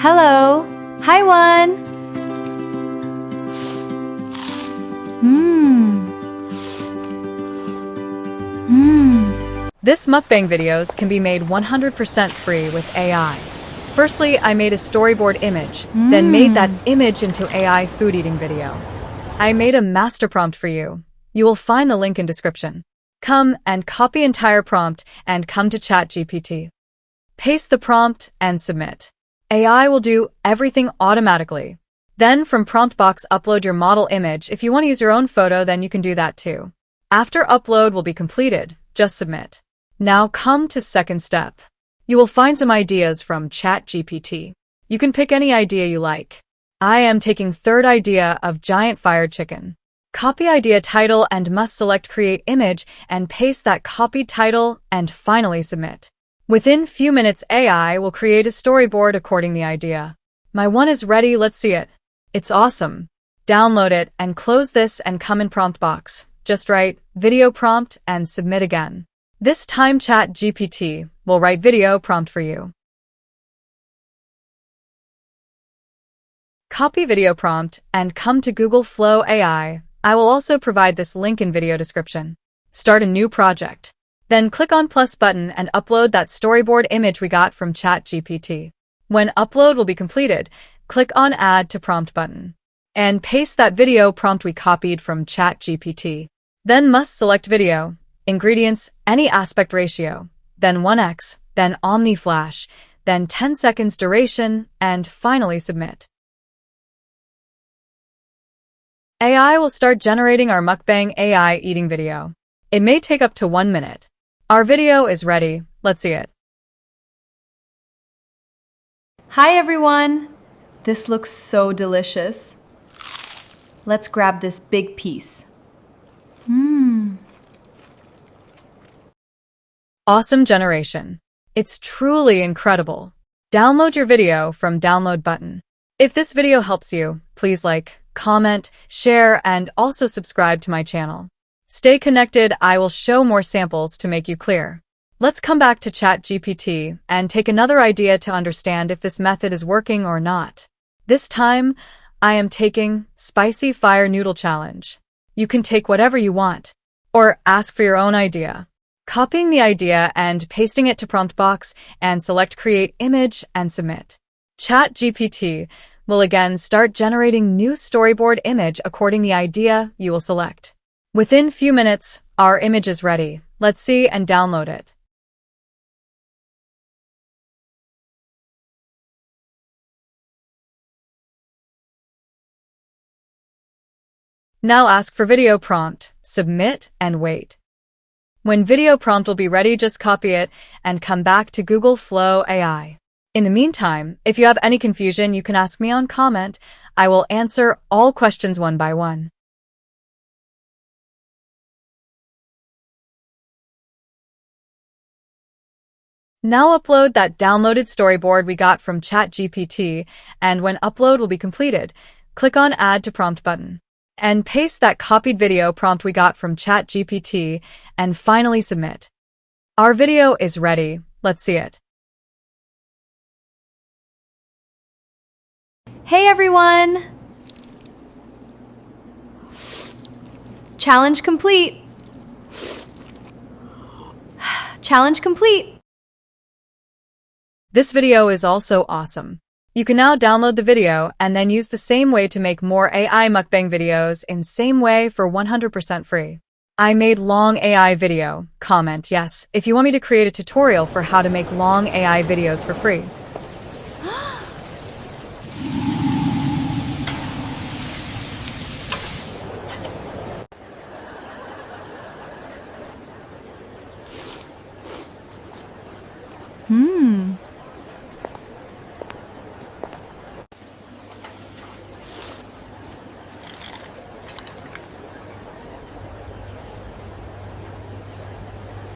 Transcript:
Hello. Hi, one. This mukbang videos can be made 100% free with AI. Firstly, I made a storyboard image, then made that image into AI food eating video. I made a master prompt for you. You will find the link in description. Come and copy entire prompt and come to ChatGPT. Paste the prompt and submit. AI will do everything automatically. Then from prompt box upload your model image. If you want to use your own photo, then you can do that too. After upload will be completed, just submit. Now come to second step. You will find some ideas from ChatGPT. You can pick any idea you like. I am taking third idea of giant fired chicken. Copy idea title and must select create image and paste that copied title and finally submit. Within few minutes, AI will create a storyboard according the idea. My one is ready, let's see it. It's awesome. Download it and close this and come in prompt box. Just write video prompt and submit again. This time ChatGPT will write video prompt for you. Copy video prompt and come to Google Flow AI. I will also provide this link in video description. Start a new project. Then click on plus button and upload that storyboard image we got from ChatGPT. When upload will be completed, click on add to prompt button and paste that video prompt we copied from ChatGPT. Then must select video, ingredients, any aspect ratio, then 1x, then Omni Flash, then 10 seconds duration, and finally submit. AI will start generating our mukbang AI eating video. It may take up to 1 minute. Our video is ready. Let's see it. Hi, everyone. This looks so delicious. Let's grab this big piece. Awesome generation. It's truly incredible. Download your video from download button. If this video helps you, please like, comment, share, and also subscribe to my channel. Stay connected, I will show more samples to make you clear. Let's come back to ChatGPT and take another idea to understand if this method is working or not. This time, I am taking Spicy Fire Noodle Challenge. You can take whatever you want, or ask for your own idea. Copying the idea and pasting it to prompt box and select create image and submit. ChatGPT will again start generating new storyboard image according the idea you will select. Within few minutes, our image is ready. Let's see and download it. Now ask for video prompt, submit, and wait. When video prompt will be ready, just copy it and come back to Google Flow AI. In the meantime, if you have any confusion, you can ask me on comment. I will answer all questions one by one. Now upload that downloaded storyboard we got from ChatGPT, and when upload will be completed, click on Add to Prompt button and paste that copied video prompt we got from ChatGPT and finally submit. Our video is ready. Let's see it. Hey, everyone. Challenge complete. Challenge complete. This video is also awesome. You can now download the video and then use the same way to make more AI mukbang videos in same way for 100% free. I made long AI video. Comment yes if you want me to create a tutorial for how to make long AI videos for free.